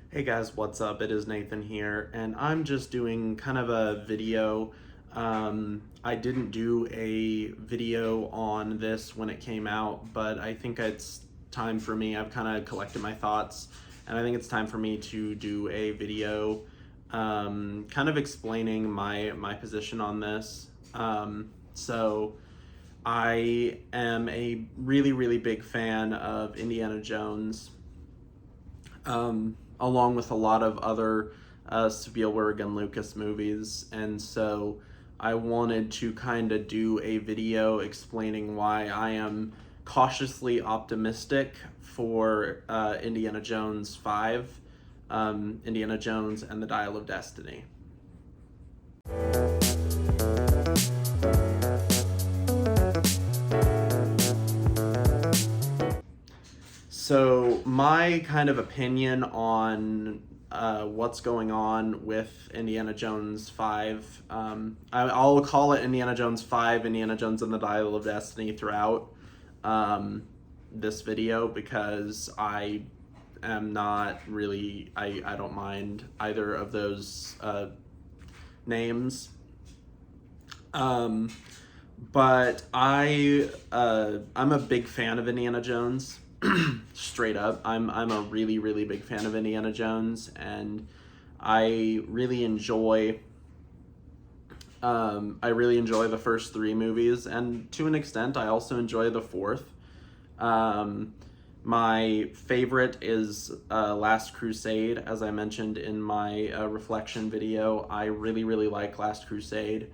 Hey guys, what's up? It is Nathan here, and I'm just doing kind of a video. I didn't do a video on this when it came out, but I think it's time for me. I've kind of collected my thoughts, and I think it's time for me to do a video kind of explaining my position on this. So I am a really big fan of Indiana Jones, along with a lot of other Spielberg and Lucas movies. And so I wanted to kind of do a video explaining why I am cautiously optimistic for Indiana Jones 5, Indiana Jones and the Dial of Destiny. So, my kind of opinion on what's going on with Indiana Jones 5, I'll call it Indiana Jones 5, Indiana Jones and the Dial of Destiny throughout this video because I am not really, I don't mind either of those names. Um, but I'm a big fan of Indiana Jones. Straight up, I'm a really big fan of Indiana Jones, and I really enjoy I really enjoy the first three movies, and to an extent, I also enjoy the fourth. Um, my favorite is Last Crusade, as I mentioned in my reflection video. I really like Last Crusade.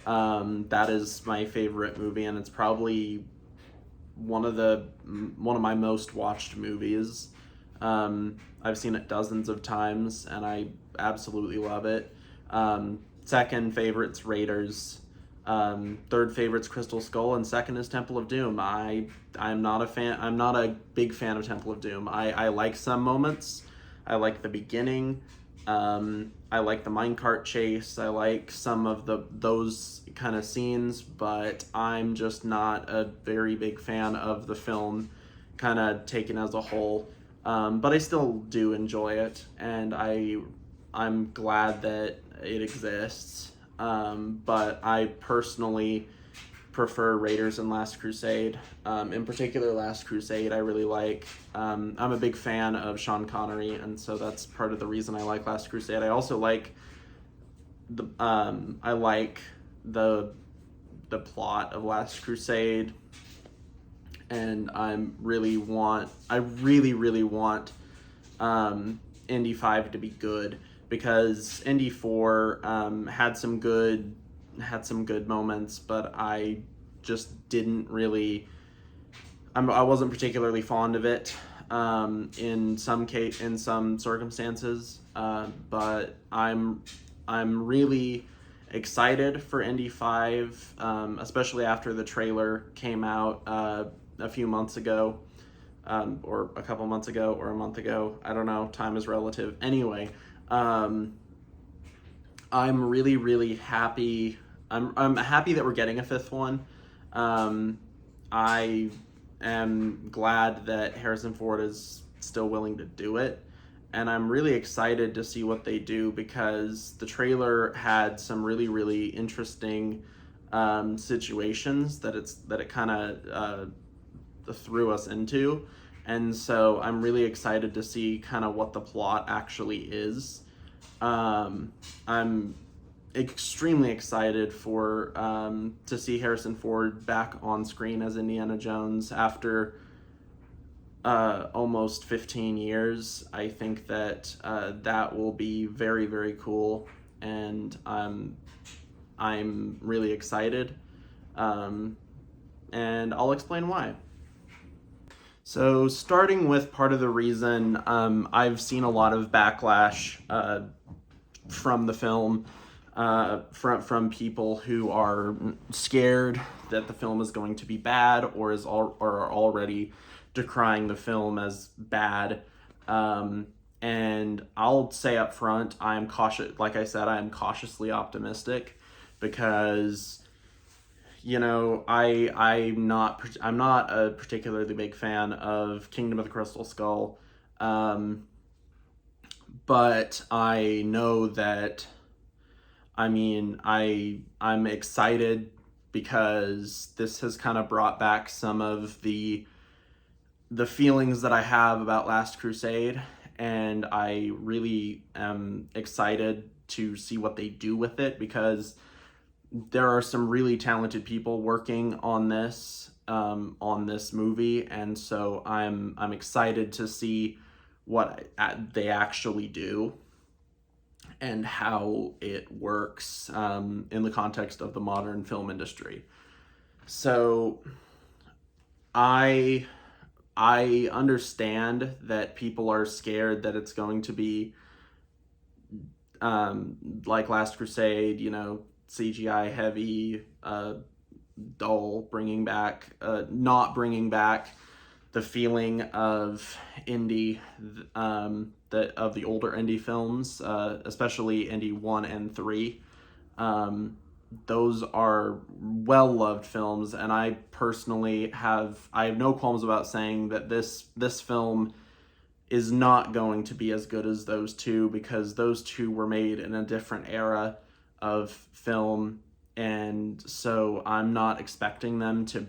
That is my favorite movie, and it's probably one of my most watched movies. I've seen it dozens of times, and I absolutely love it. Second favorite's Raiders. Third favorite's Crystal Skull, and second is Temple of Doom. I'm not a fan. I'm not a big fan of Temple of Doom. I like some moments. I like the beginning. I like the minecart chase. I like some of those kind of scenes, but I'm just not a very big fan of the film, kind of taken as a whole. But I still do enjoy it, and I'm glad that it exists. But I personally prefer Raiders and Last Crusade. In particular, Last Crusade, I really like. I'm a big fan of Sean Connery, and so that's part of the reason I like Last Crusade. I also like I like the plot of Last Crusade, and I really want Indy 5 to be good, because Indy 4 had some good moments, but I just didn't really. I wasn't particularly fond of it in some circumstances, but I'm really excited for Indy 5, especially after the trailer came out a few months ago, or a couple months ago, or a month ago. I don't know. Time is relative. Anyway, I'm really happy. I'm happy that we're getting a fifth one. I am glad that Harrison Ford is still willing to do it, and I'm really excited to see what they do, because the trailer had some really interesting situations that it kind of threw us into, and so I'm really excited to see kind of what the plot actually is. I'm extremely excited for to see Harrison Ford back on screen as Indiana Jones after almost 15 years. I think that that will be very cool, and I'm really excited. Um, and I'll explain why. So, starting with part of the reason, I've seen a lot of backlash from the film, from people who are scared that the film is going to be bad, or are already decrying the film as bad. And I'll say up front, I'm cautious. Like I said, I'm cautiously optimistic, because I'm not a particularly big fan of Kingdom of the Crystal Skull. but I know that, I'm excited because this has kind of brought back some of the feelings that I have about Last Crusade, and I really am excited to see what they do with it, because there are some really talented people working on this movie, and so I'm excited to see what they actually do and how it works in the context of the modern film industry. So I I understand that people are scared that it's going to be like Last Crusade, CGI heavy, dull, not bringing back the feeling of indie, of the older indie films, especially Indie 1 and 3. Um, those are well loved films, and I have no qualms about saying that this film is not going to be as good as those two, because those two were made in a different era of film, and so I'm not expecting them to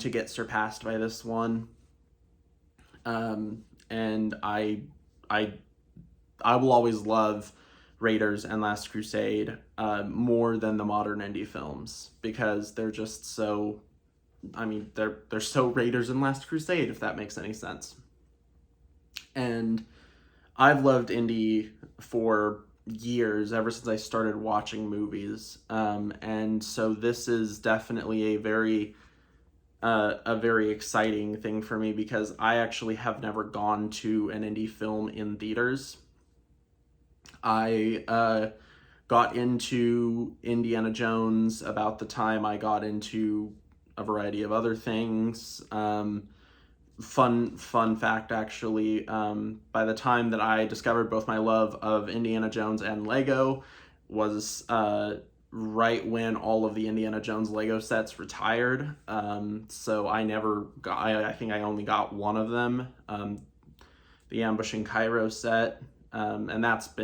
get surpassed by this one. And I I will always love Raiders and Last Crusade more than the modern indie films, because they're just so, they're so Raiders and Last Crusade, if that makes any sense. And I've loved indie for years, ever since I started watching movies, and so this is definitely a very exciting thing for me, because I actually have never gone to an indie film in theaters. I got into Indiana Jones about the time I got into a variety of other things. Fun fact, actually, by the time that I discovered both my love of Indiana Jones and Lego was right when all of the Indiana Jones Lego sets retired. So I think I only got one of them, the Ambush in Cairo set. And that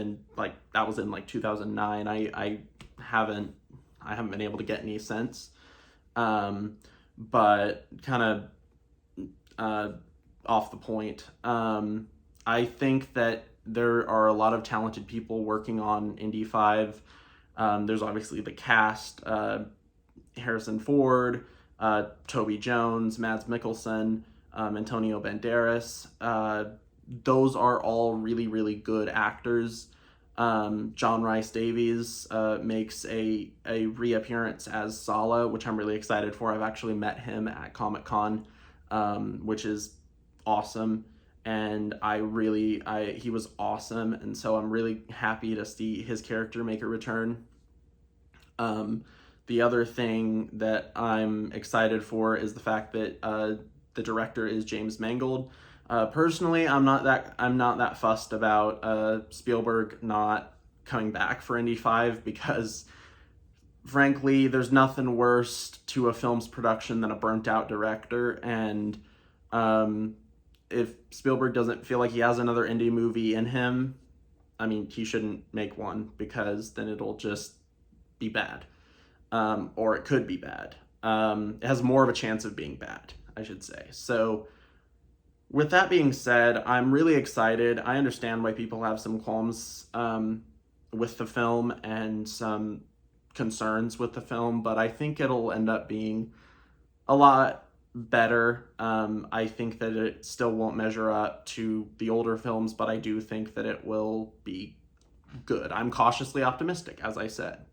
was in like 2009. I haven't been able to get any since. But kind of off the point. I think that there are a lot of talented people working on Indy 5. There's obviously the cast, Harrison Ford, Toby Jones, Mads Mikkelsen, Antonio Banderas. Those are all really, really good actors. John Rhys Davies makes a reappearance as Sala, which I'm really excited for. I've actually met him at Comic-Con, which is awesome, and he was awesome, and so I'm really happy to see his character make a return. The other thing that I'm excited for is the fact that the director is James Mangold. Personally, I'm not that fussed about Spielberg not coming back for Indy 5, because frankly, there's nothing worse to a film's production than a burnt out director. And if Spielberg doesn't feel like he has another indie movie in him, he shouldn't make one, because then it'll just be bad, or it could be bad. It has more of a chance of being bad, I should say. So with that being said, I'm really excited. I understand why people have some qualms with the film and some concerns with the film, but I think it'll end up being a lot better. I think that it still won't measure up to the older films, but I do think that it will be good. I'm cautiously optimistic, as I said.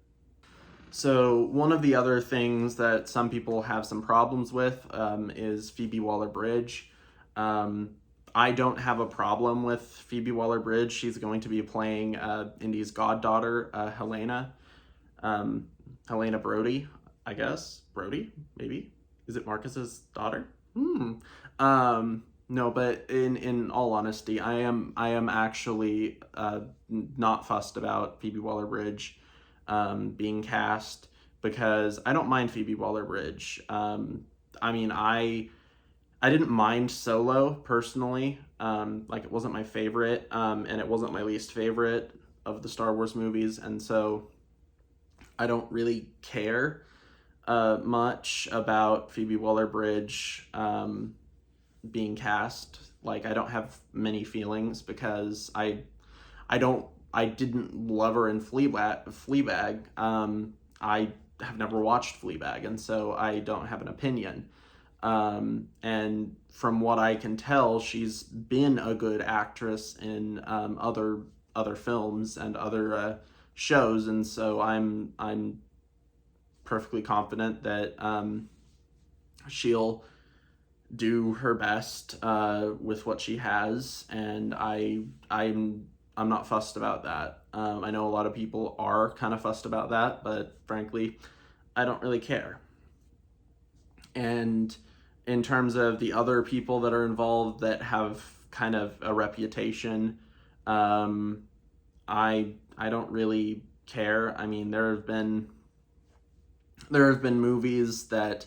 So one of the other things that some people have some problems with is Phoebe Waller-Bridge. I don't have a problem with Phoebe Waller-Bridge. She's going to be playing Indy's goddaughter, Helena. Helena Brody, I guess. Brody, maybe? Is it Marcus's daughter? No, but in all honesty, I am actually not fussed about Phoebe Waller-Bridge being cast, because I don't mind Phoebe Waller-Bridge. I I didn't mind Solo personally. Like it wasn't my favorite, and it wasn't my least favorite of the Star Wars movies, and so I don't really care much about Phoebe Waller-Bridge being cast. Like I don't have many feelings because I didn't love her in Fleabag. I have never watched Fleabag, and so I don't have an opinion. And from what I can tell, she's been a good actress in other films and other shows, and so I'm perfectly confident that she'll do her best with what she has, and I'm not fussed about that. I know a lot of people are kind of fussed about that, but frankly, I don't really care. And in terms of the other people that are involved that have kind of a reputation, um, I don't really care. I mean, there have been movies that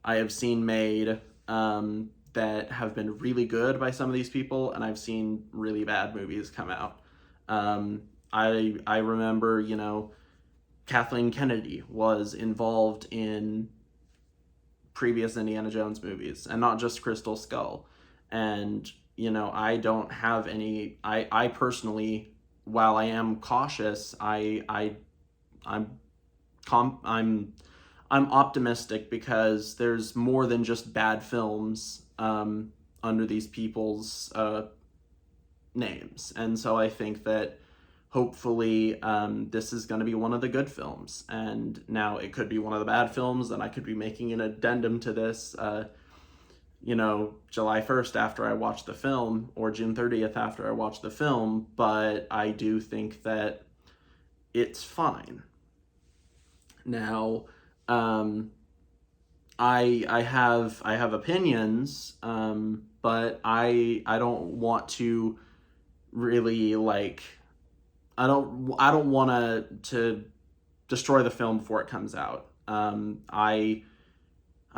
I have seen made that have been really good by some of these people, and I've seen really bad movies come out. I remember, Kathleen Kennedy was involved in previous Indiana Jones movies, and not just Crystal Skull. And I don't have any. I personally, while I am cautious, I'm I'm I'm optimistic because there's more than just bad films under these people's names, and so I think that hopefully this is going to be one of the good films. And now it could be one of the bad films, and I could be making an addendum to this, July 1st after I watch the film, or June 30th after I watch the film. But I do think that it's fine. Now, I have opinions, but I don't want to really like I don't want to destroy the film before it comes out. I'm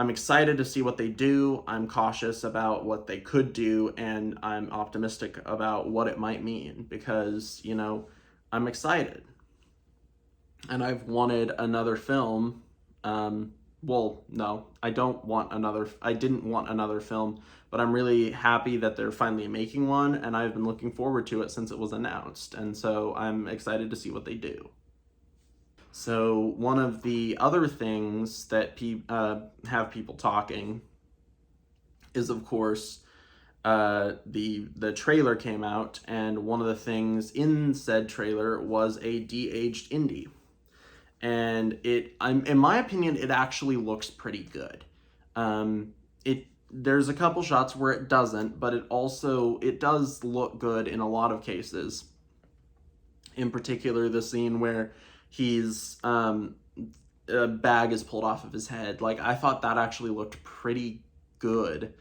excited to see what they do. I'm cautious about what they could do, and I'm optimistic about what it might mean because I'm excited, and I've wanted another film. Well, no, I don't want another. I didn't want another film, but I'm really happy that they're finally making one, and I've been looking forward to it since it was announced, and so I'm excited to see what they do. So one of the other things that have people talking is, of course, the trailer came out, and one of the things in said trailer was a de-aged Indy, and in my opinion, it actually looks pretty good. There's a couple shots where it doesn't, but it does look good in a lot of cases. In particular, the scene where he's a bag is pulled off of his head. Like I thought that actually looked pretty good,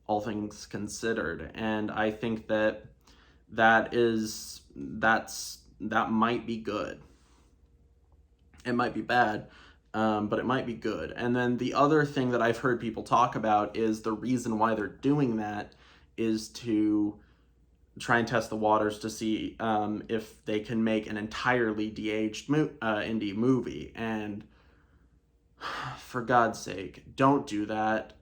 all things considered, and I think that might be good. It might be bad, but it might be good. And then the other thing that I've heard people talk about is the reason why they're doing that is to try and test the waters to see if they can make an entirely de-aged indie movie. And for God's sake, don't do that.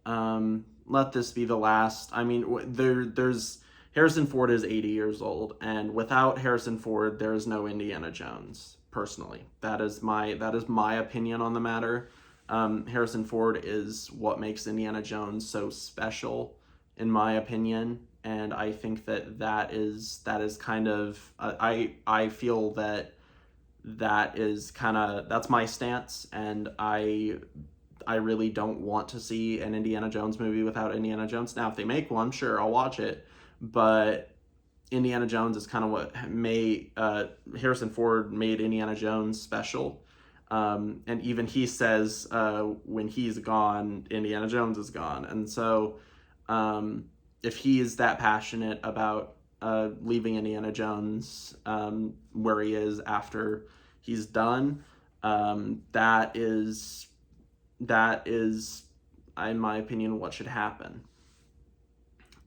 Let this be the last. I mean, there's Harrison Ford is 80 years old, and without Harrison Ford, there is no Indiana Jones. Personally, that is my opinion on the matter. Harrison Ford is what makes Indiana Jones so special, in my opinion, and I think that is kind of I feel that is kind of that's my stance, and I really don't want to see an Indiana Jones movie without Indiana Jones. Now, if they make one, sure, I'll watch it, but Indiana Jones is kind of what Harrison Ford made Indiana Jones special. And even he says when he's gone, Indiana Jones is gone. And so if he is that passionate about leaving Indiana Jones where he is after he's done, that is, in my opinion, what should happen.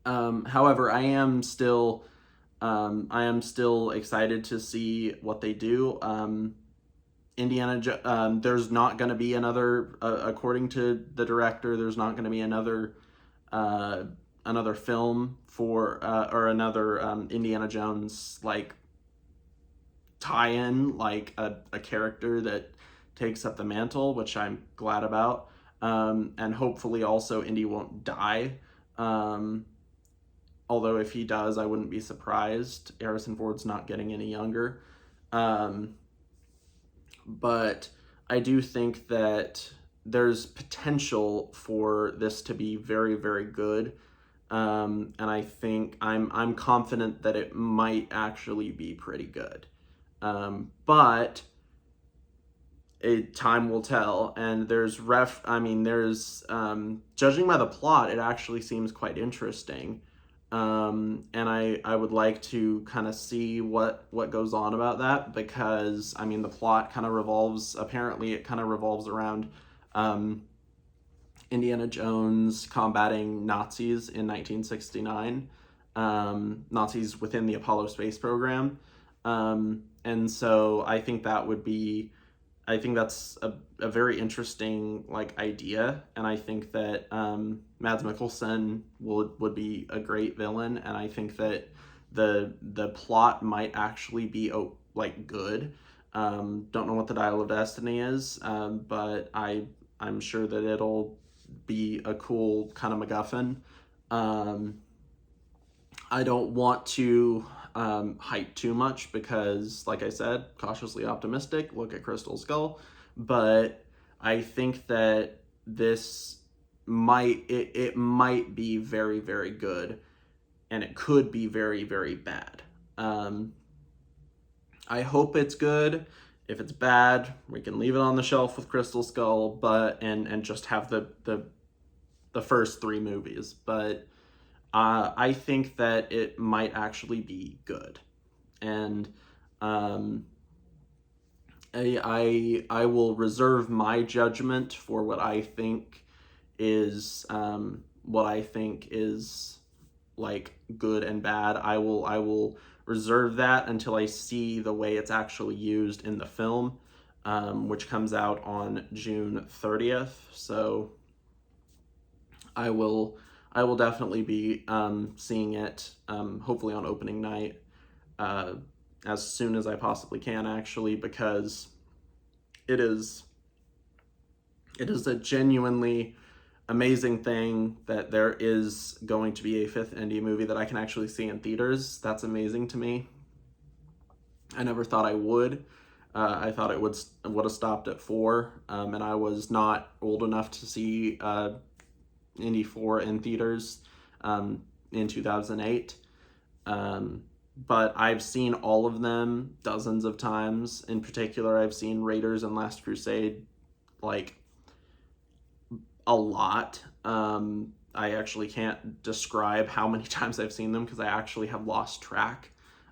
However, I am still excited to see what they do. There's not going to be another, according to the director, there's not going to be uh, another film for, or another Indiana Jones like tie-in, like a character that takes up the mantle, which I'm glad about. And hopefully also Indy won't die. Um, Although if he does, I wouldn't be surprised. Harrison Ford's not getting any younger. Um, but I do think that there's potential for this to be very, very good. And I think I'm confident that it might actually be pretty good. But time will tell. And there's judging by the plot, it actually seems quite interesting. And I would like to kind of see what goes on about that, because I mean the plot kind of revolves around Indiana Jones combating Nazis in 1969, Nazis within the Apollo space program. And so I think that's a very interesting like idea, and I think that Mads Mikkelsen would be a great villain, and I think that the plot might actually be like good. Don't know what the Dial of Destiny is, but I'm sure that it'll be a cool kind of MacGuffin. Um, I don't want to hype too much because, like I said, cautiously optimistic. Look at Crystal Skull, but I think that it might be very, very good, and it could be very, very bad. I hope it's good. If it's bad, we can leave it on the shelf with Crystal Skull, and just have the first three movies. But I think that it might actually be good, and I will reserve my judgment for what I think is like good and bad. I will reserve that until I see the way it's actually used in the film, which comes out on June 30th. So I will definitely be seeing it, hopefully on opening night, as soon as I possibly can, actually, because it is a genuinely amazing thing that there is going to be a fifth Indy movie that I can actually see in theaters. That's amazing to me. I never thought I would. I thought it would have stopped at 4, and I was not old enough to see Indy 4 in theaters in 2008. But I've seen all of them dozens of times. In particular, I've seen Raiders and Last Crusade like a lot. I actually can't describe how many times I've seen them because I actually have lost track.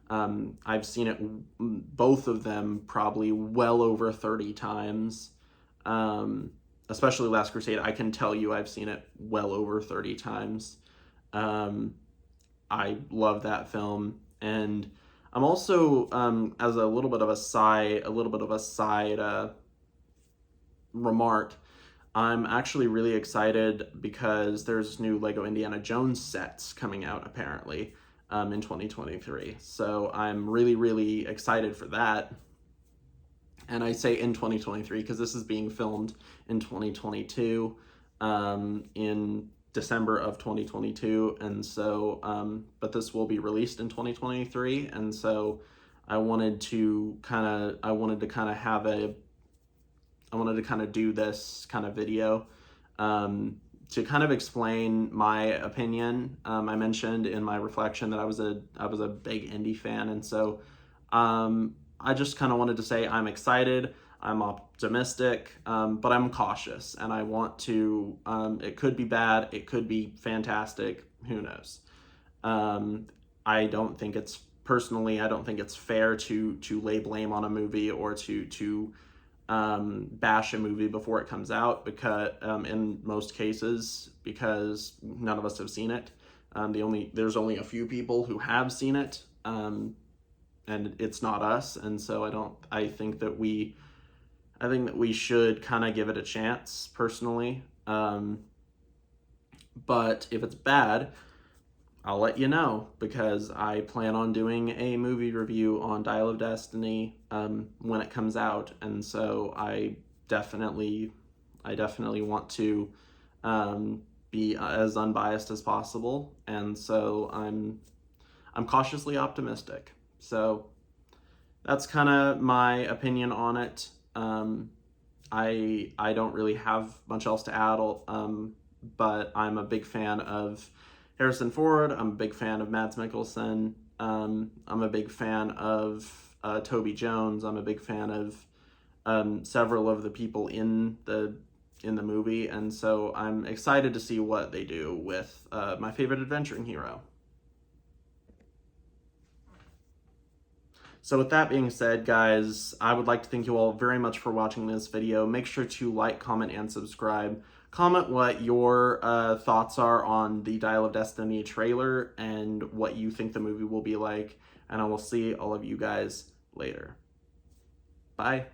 I've seen it, both of them, probably well over 30 times. Especially Last Crusade, I can tell you I've seen it well over 30 times. I love that film, and I'm also, as a little bit of a side remark, I'm actually really excited because there's new Lego Indiana Jones sets coming out apparently in 2023. So I'm really, really excited for that. And I say in 2023 because this is being filmed in 2022, in December of 2022, and so but this will be released in 2023, and so I wanted to kind of do this kind of video to kind of explain my opinion. I mentioned in my reflection that I was a big Indy fan, and so I just kind of wanted to say I'm excited, I'm optimistic, but I'm cautious, and I want to, it could be bad, it could be fantastic, who knows. I don't think it's fair to lay blame on a movie or to bash a movie before it comes out, because in most cases, because none of us have seen it. There's only a few people who have seen it, and it's not us. And so I think that we should kind of give it a chance personally. But if it's bad, I'll let you know, because I plan on doing a movie review on Dial of Destiny when it comes out, and so I definitely want to be as unbiased as possible, and so I'm cautiously optimistic. So that's kind of my opinion on it. I don't really have much else to add, but I'm a big fan of Harrison Ford. I'm a big fan of Mads Mikkelsen. I'm a big fan of Toby Jones. I'm a big fan of several of the people in the movie, and so I'm excited to see what they do with my favorite adventuring hero. So with that being said, guys, I would like to thank you all very much for watching this video. Make sure to like, comment, and subscribe. Comment what your thoughts are on the Dial of Destiny trailer and what you think the movie will be like. And I will see all of you guys later. Bye.